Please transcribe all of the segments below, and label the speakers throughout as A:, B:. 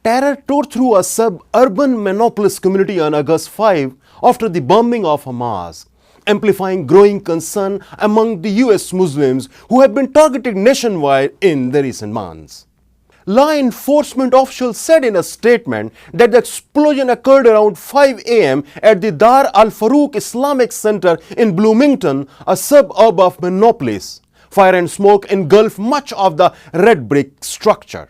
A: Terror tore through a suburban Minneapolis community on August 5 after the bombing of a mosque, amplifying growing concern among the US Muslims who have been targeted nationwide in the recent months. Law enforcement officials said in a statement that the explosion occurred around 5 a.m. at the Dar al-Farouk Islamic Center in Bloomington, a suburb of Minneapolis. Fire and smoke engulfed much of the red brick structure.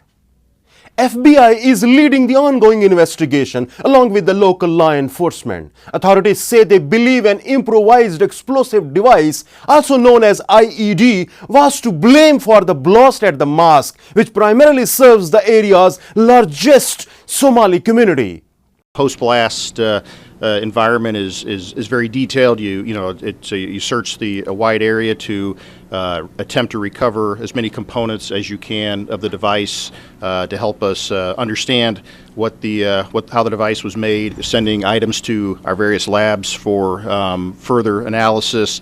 A: FBI is leading the ongoing investigation along with the local law enforcement. Authorities say they believe an improvised explosive device, also known as IED, was to blame for the blast at the mosque, which primarily serves the area's largest Somali community.
B: Post-blast environment is very detailed. You search the wide area to attempt to recover as many components as you can of the device to help us understand how the device was made, sending items to our various labs for further analysis.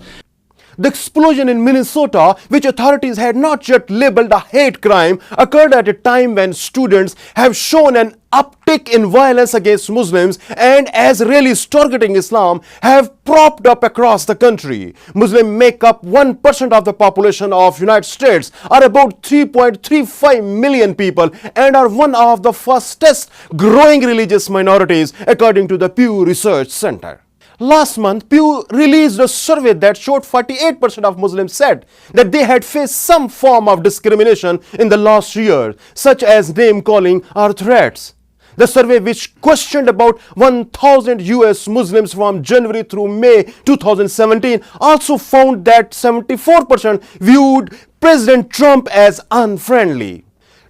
A: The explosion in Minnesota, which authorities had not yet labeled a hate crime, occurred at a time when students have shown an uptick in violence against Muslims and as rallies targeting Islam have propped up across the country. Muslims make up 1% of the population of United States, are about 3.35 million people, and are one of the fastest growing religious minorities, according to the Pew Research Center. Last month, Pew released a survey that showed 48% of Muslims said that they had faced some form of discrimination in the last year, such as name-calling or threats. The survey, which questioned about 1,000 US Muslims from January through May 2017, also found that 74% viewed President Trump as unfriendly.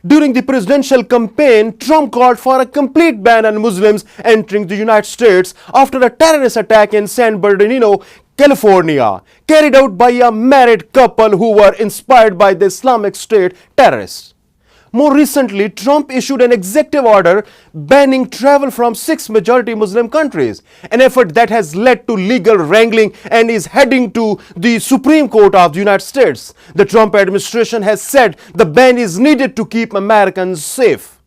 A: During the presidential campaign, Trump called for a complete ban on Muslims entering the United States after a terrorist attack in San Bernardino, California, carried out by a married couple who were inspired by the Islamic State terrorists. More recently, Trump issued an executive order banning travel from 6 majority Muslim countries, an effort that has led to legal wrangling and is heading to the Supreme Court of the United States. The Trump administration has said the ban is needed to keep Americans safe.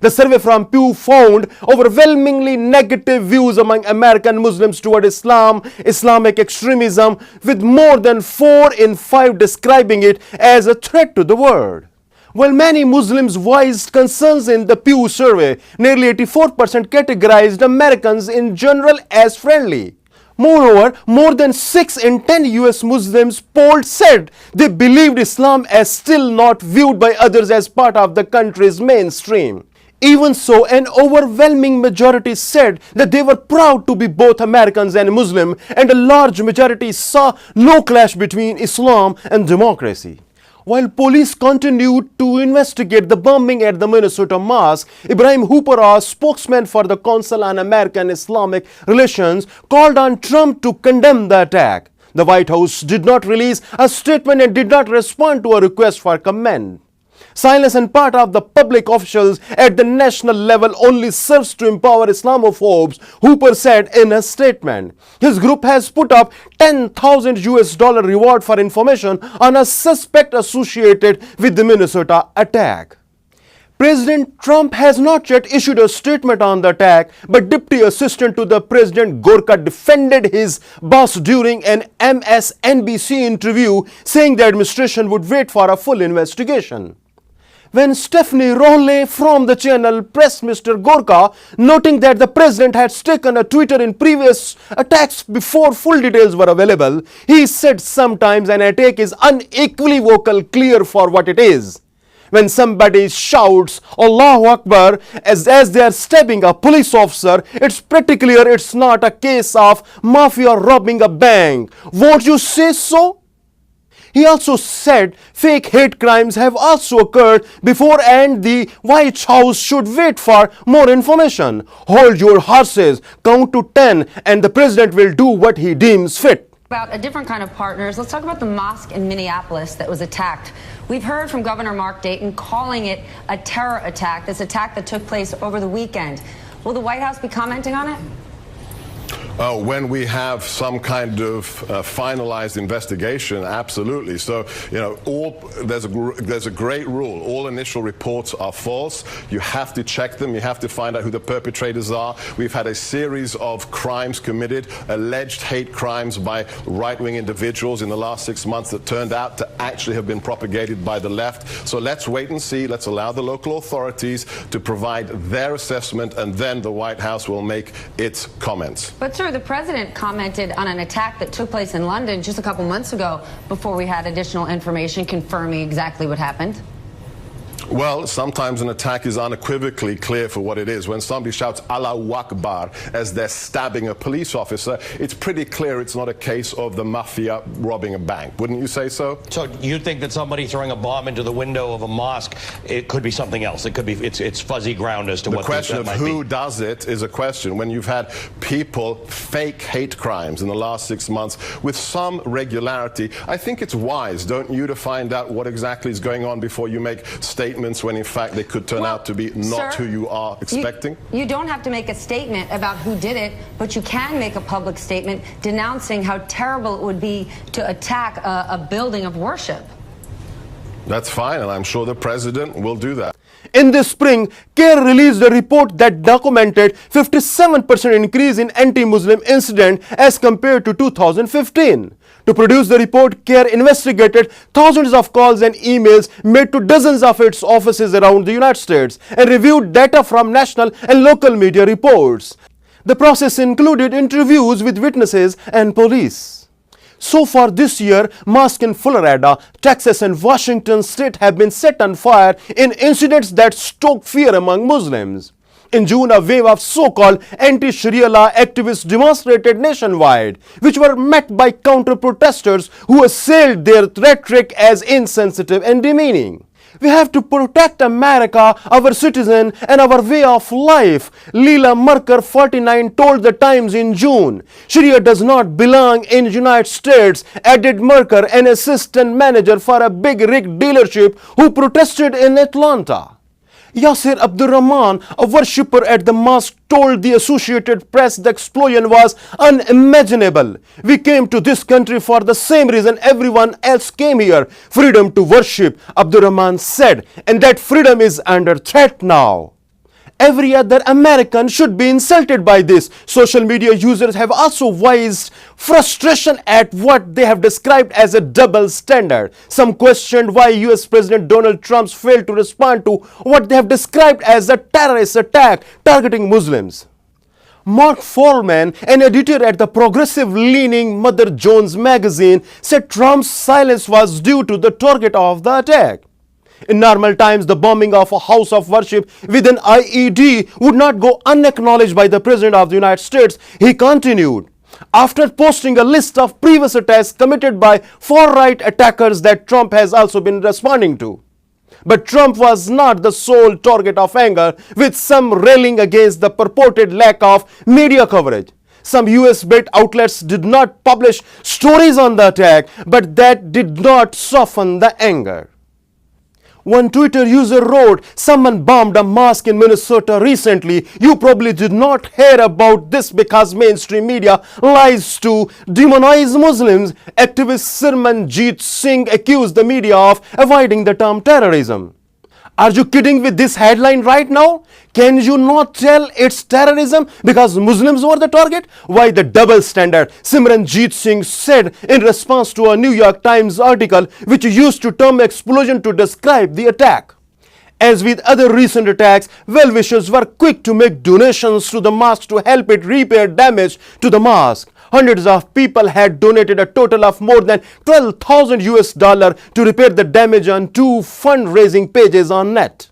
A: The survey from Pew found overwhelmingly negative views among American Muslims toward Islam, Islamic extremism, with more than 4 in 5 describing it as a threat to the world. While many Muslims voiced concerns in the Pew survey, nearly 84% categorized Americans in general as friendly. Moreover, more than 6 in 10 US Muslims polled said they believed Islam as still not viewed by others as part of the country's mainstream. Even so, an overwhelming majority said that they were proud to be both Americans and Muslim, and a large majority saw no clash between Islam and democracy. While police continued to investigate the bombing at the Minnesota Mosque, Ibrahim Hooper, a spokesman for the Council on American-Islamic Relations, called on Trump to condemn the attack. The White House did not release a statement and did not respond to a request for comment. Silence on part of the public officials at the national level only serves to empower Islamophobes, Hooper said in a statement. His group has put up $10,000 reward for information on a suspect associated with the Minnesota attack. President Trump has not yet issued a statement on the attack, but Deputy Assistant to the President Gorka defended his boss during an MSNBC interview, saying the administration would wait for a full investigation. When Stephanie Rohle from the channel pressed Mr. Gorka, noting that the president had taken a Twitter in previous attacks before full details were available, he said sometimes an attack is unequivocally clear for what it is. When somebody shouts Allahu Akbar as they are stabbing a police officer, it's pretty clear it's not a case of mafia robbing a bank. Won't you say so? He also said fake hate crimes have also occurred before and the White House should wait for more information. Hold your horses, count to 10, and the president will do what he deems fit.
C: About a different kind of partners, let's talk about the mosque in Minneapolis that was attacked. We've heard from Governor Mark Dayton calling it a terror attack, this attack that took place over the weekend. Will the White House be commenting on it?
D: When we have some kind of finalized investigation, absolutely. So, there's a great rule. All initial reports are false. You have to check them. You have to find out who the perpetrators are. We've had a series of crimes committed, alleged hate crimes by right-wing individuals in the last 6 months that turned out to actually have been propagated by the left. So let's wait and see. Let's allow the local authorities to provide their assessment, and then the White House will make its comments.
C: But, sir, the president commented on an attack that took place in London just a couple months ago before we had additional information confirming exactly what happened.
D: Well, sometimes an attack is unequivocally clear for what it is. When somebody shouts Allahu Akbar as they're stabbing a police officer, it's pretty clear it's not a case of the mafia robbing a bank. Wouldn't you say so?
E: So you think that somebody throwing a bomb into the window of a mosque, it could be something else? It could be, it's fuzzy ground as to what that might be.
D: The question of who does it is a question. When you've had people fake hate crimes in the last 6 months with some regularity, I think it's wise, don't you, to find out what exactly is going on before you make statements when in fact they could turn out to be not who you are expecting?
C: You don't have to make a statement about who did it, but you can make a public statement denouncing how terrible it would be to attack a building of worship.
D: That's fine, and I'm sure the president will do that.
A: In this spring, CARE released a report that documented 57% increase in anti-Muslim incident as compared to 2015. To produce the report, CARE investigated thousands of calls and emails made to dozens of its offices around the United States and reviewed data from national and local media reports. The process included interviews with witnesses and police. So far this year, mosques in Florida, Texas and Washington state have been set on fire in incidents that stoke fear among Muslims. In June, a wave of so-called anti-Sharia law activists demonstrated nationwide, which were met by counter-protesters who assailed their rhetoric as insensitive and demeaning. We have to protect America, our citizen, and our way of life, Leila Merker, 49, told the Times in June. Sharia does not belong in the United States, added Merker, an assistant manager for a big rig dealership who protested in Atlanta. Yasir Abdurrahman, a worshipper at the mosque, told the Associated Press the explosion was unimaginable. We came to this country for the same reason everyone else came here, freedom to worship, Abdurrahman said, and that freedom is under threat now. Every other American should be insulted by this. Social media users have also voiced frustration at what they have described as a double standard. Some questioned why US President Donald Trump failed to respond to what they have described as a terrorist attack targeting Muslims. Mark Foreman, an editor at the progressive-leaning Mother Jones magazine, said Trump's silence was due to the target of the attack. In normal times, the bombing of a house of worship with an IED would not go unacknowledged by the President of the United States, he continued. After posting a list of previous attacks committed by far-right attackers that Trump has also been responding to. But Trump was not the sole target of anger, with some railing against the purported lack of media coverage. Some US-based outlets did not publish stories on the attack, but that did not soften the anger. One Twitter user wrote, "Someone bombed a mosque in Minnesota recently. You probably did not hear about this because mainstream media lies to demonize Muslims." Activist Sirmanjeet Singh accused the media of avoiding the term terrorism. Are you kidding with this headline right now? Can you not tell it's terrorism because Muslims were the target? Why the double standard? Simranjeet Singh said in response to a New York Times article which used the term explosion to describe the attack. As with other recent attacks, well-wishers were quick to make donations to the mosque to help it repair damage to the mosque. Hundreds of people had donated a total of more than $12,000 to repair the damage on 2 fundraising pages on net.